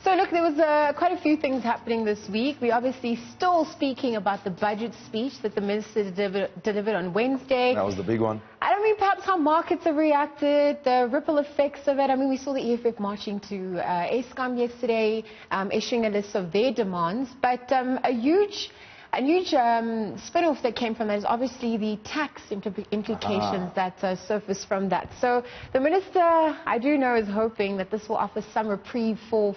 So look, there was quite a few things happening this week. We're obviously still speaking about the budget speech that the minister delivered on Wednesday. That was the big one. I don't mean perhaps how markets have reacted, the ripple effects of it. I mean, we saw the EFF marching to Eskom yesterday, issuing a list of their demands. But a huge spin-off that came from that is obviously the tax implications that surfaced from that. So the minister, I do know, is hoping that this will offer some reprieve for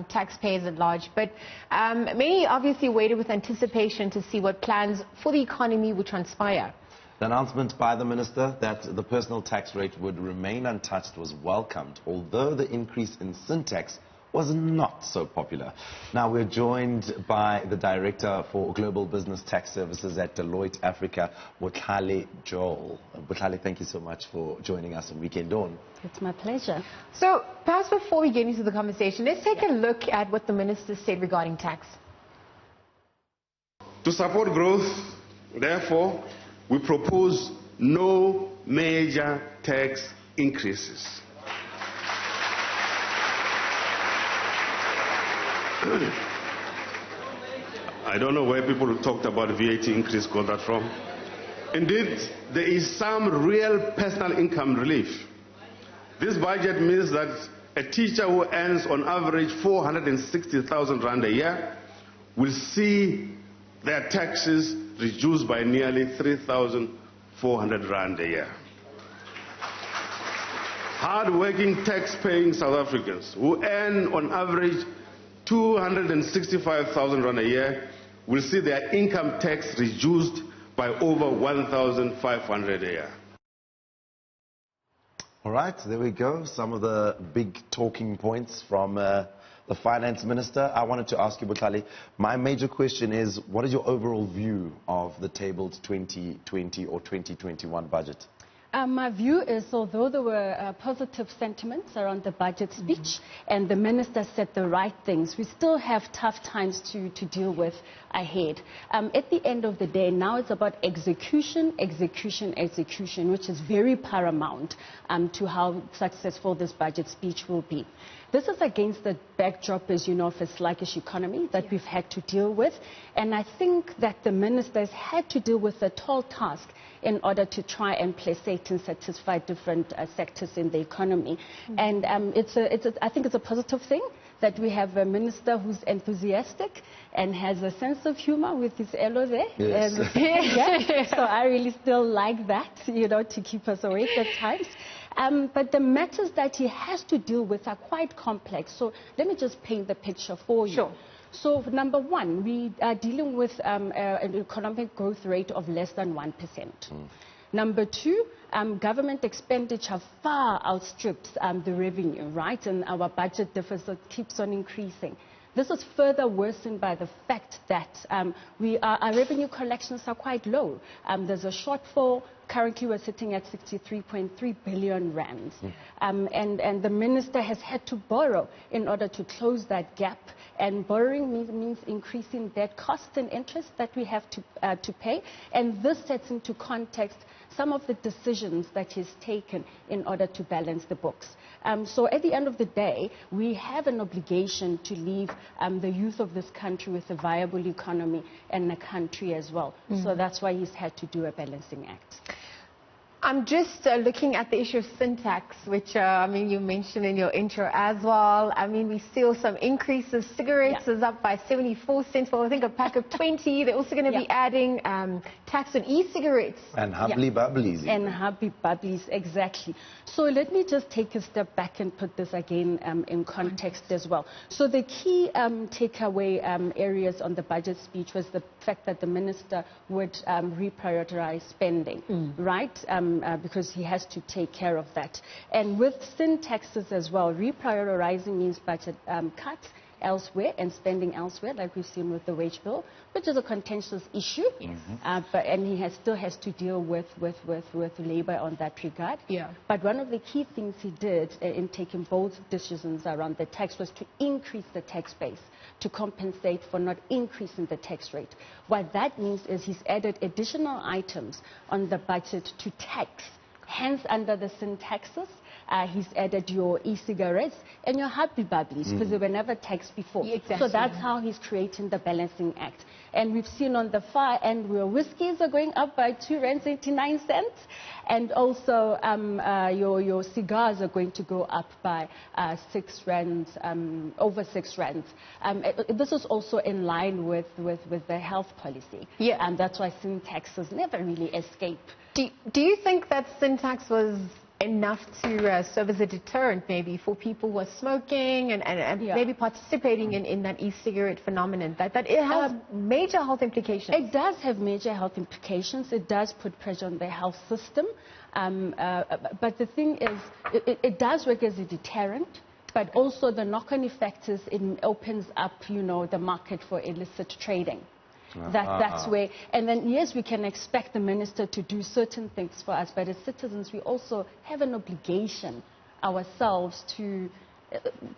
taxpayers at large. But many obviously waited with anticipation to see what plans for the economy would transpire. The announcement by the minister that the personal tax rate would remain untouched was welcomed, although the increase in sin tax was not so popular. Now we're joined by the Director for Global Business Tax Services at Deloitte Africa, Botlhale Joel. Botlhale, thank you so much for joining us on Weekend Dawn. It's my pleasure. So perhaps before we get into the conversation, let's take a look at what the minister said regarding tax. To support growth, therefore, we propose no major tax increases. I don't know where people who talked about VAT increase got that from. Indeed, there is some real personal income relief. This budget means that a teacher who earns on average 460,000 rand a year will see their taxes reduced by nearly 3,400 rand a year. Hard-working tax-paying South Africans who earn on average 265,000 rand a year will see their income tax reduced by over 1,500 a year. All right, there we go. Some of the big talking points from the finance minister. I wanted to ask you, Botlhale, my major question is, what is your overall view of the tabled 2020 or 2021 budget? My view is, although there were positive sentiments around the budget speech and the minister said the right things, we still have tough times to deal with ahead. At the end of the day, now it's about execution, which is very paramount to how successful this budget speech will be. This is against the backdrop, as you know, of a sluggish economy that we've had to deal with. And I think that the minister has had to deal with a tall task in order to try and placate and satisfy different sectors in the economy. And I think it's a positive thing that we have a minister who's enthusiastic and has a sense of humor with his elo there. Yes. So I really still like that, you know, to keep us awake at times. But the matters that he has to deal with are quite complex. So let me just paint the picture for you. Sure. So number one, we are dealing with an economic growth rate of less than 1%. Number two, government expenditure far outstrips the revenue, right? And our budget deficit keeps on increasing. This is further worsened by the fact that our revenue collections are quite low. There's a shortfall. Currently, we're sitting at 63.3 billion rands. And the minister has had to borrow in order to close that gap. And borrowing means increasing debt costs and interest that we have to pay. And this sets into context some of the decisions that he's taken in order to balance the books. So at the end of the day, we have an obligation to leave the youth of this country with a viable economy and a country as well. So that's why he's had to do a balancing act. I'm just looking at the issue of sin tax, which, I mean, you mentioned in your intro as well. I mean, we see some increases. Cigarettes is up by 74 cents for, I think, a pack of 20. They're also going to be adding tax on e-cigarettes. And Hubbly Bubblies. And Hubbly Bubblies, exactly. So let me just take a step back and put this again in context as well. So the key takeaway areas on the budget speech was the fact that the minister would reprioritize spending, right? Because he has to take care of that. And with sin taxes as well, reprioritizing means budget cuts elsewhere and spending elsewhere, like we've seen with the wage bill, which is a contentious issue. And he still has to deal with labor on that regard. But one of the key things he did in taking bold decisions around the tax was to increase the tax base to compensate for not increasing the tax rate. What that means is he's added additional items on the budget to tax. Hence, under the sin taxes, he's added your e-cigarettes and your happy bubblies, because they were never taxed before. Exactly. So that's how he's creating the balancing act. And we've seen on the far end where whiskies are going up by R2.89, and also your cigars are going to go up by R6, over R6. This is also in line with the health policy. Yeah. And that's why sin taxes never really escape. Do you think that sin tax was enough to serve as a deterrent maybe for people who are smoking and maybe participating in that e-cigarette phenomenon, that it has major health implications? It does have major health implications. It does put pressure on the health system. But the thing is, it does work as a deterrent, but also the knock-on effect is it opens up, the market for illicit trading. That's where, and then yes, we can expect the minister to do certain things for us, but as citizens, we also have an obligation ourselves to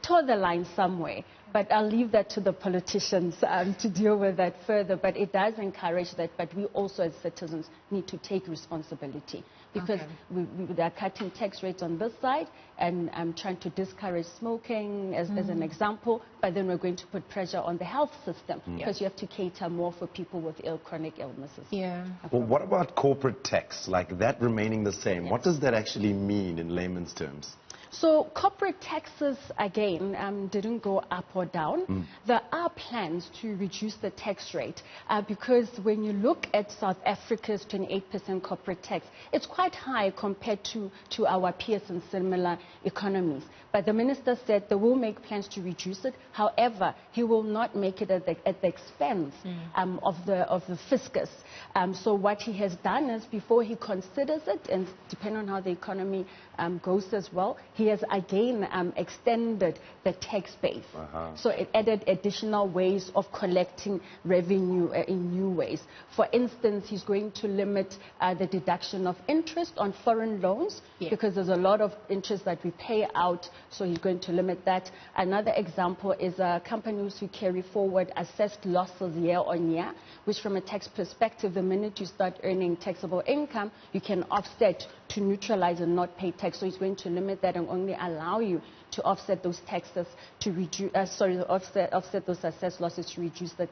toe the line somewhere. But I'll leave that to the politicians to deal with that further. But it does encourage that, but we also as citizens need to take responsibility, because we are cutting tax rates on this side, and I'm trying to discourage smoking as an example, but then we're going to put pressure on the health system, because you have to cater more for people with chronic illnesses. Yeah. Well, what about corporate tax, like that remaining the same? Yes. What does that actually mean in layman's terms? So corporate taxes, again, didn't go up or down. There are plans to reduce the tax rate because when you look at South Africa's 28% corporate tax, it's quite high compared to our peers in similar economies. But the minister said they will make plans to reduce it. However, he will not make it at the expense of the fiscus. So what he has done is, before he considers it, and depending on how the economy goes as well, he has again extended the tax base. So it added additional ways of collecting revenue in new ways. For instance, he's going to limit the deduction of interest on foreign loans, because there's a lot of interest that we pay out, so he's going to limit that. Another example is companies who carry forward assessed losses year on year, which from a tax perspective, the minute you start earning taxable income, you can offset to neutralize and not pay tax. So he's going to limit that and only allow you to offset those taxes to reduce, offset those assessed losses to reduce the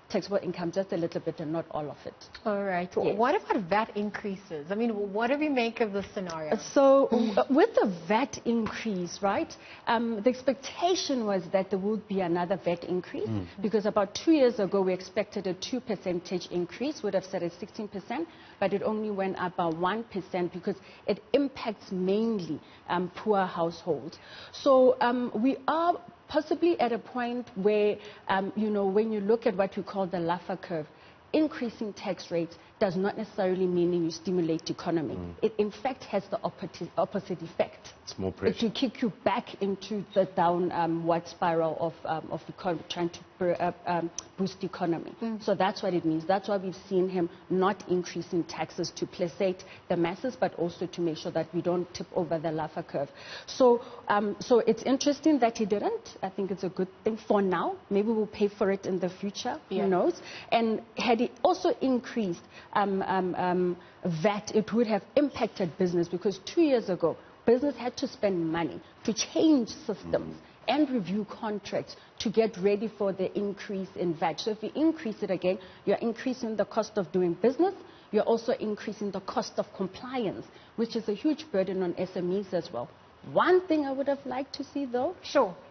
taxable income just a little bit and not all of it. All right. Yes. What about VAT increases? I mean, what do we make of this scenario? So with the VAT increase, right, the expectation was that there would be another VAT increase, because about 2 years ago we expected a 2% increase, would have said at 16%, but it only went up by 1% because it impacts mainly poor households. So we are possibly at a point where, when you look at what we call the Laffer curve, increasing tax rates does not necessarily mean you stimulate the economy. It, in fact, has the opposite effect. It's more pressure. It will kick you back into the downward spiral of trying to boost the economy. So that's what it means. That's why we've seen him not increasing taxes to placate the masses, but also to make sure that we don't tip over the Laffer curve. So it's interesting that he didn't. I think it's a good thing for now. Maybe we'll pay for it in the future. Who knows? And had he also increased VAT, it would have impacted business, because 2 years ago, business had to spend money to change systems and review contracts to get ready for the increase in VAT. So if you increase it again, you're increasing the cost of doing business. You're also increasing the cost of compliance, which is a huge burden on SMEs as well. One thing I would have liked to see, though,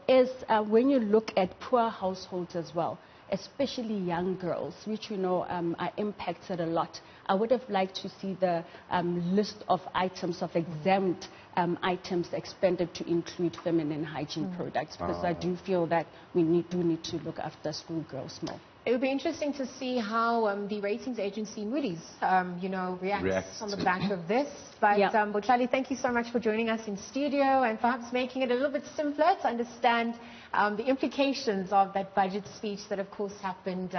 is when you look at poor households as well, especially young girls, which we know are impacted a lot. I would have liked to see the list of items, of exempt items expanded to include feminine hygiene products, because I do feel that we do need to look after schoolgirls more. It would be interesting to see how the ratings agency Moody's, reacts on the back of this. But Botlhale, thank you so much for joining us in studio and perhaps making it a little bit simpler to understand the implications of that budget speech that, of course, happened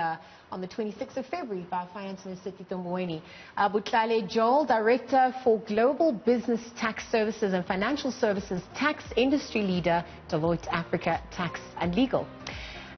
on the 26th of February by Finance Minister Tito Mboweni. Botlhale Joel, Director for Global Business Tax Services and Financial Services Tax Industry Leader, Deloitte Africa Tax and Legal.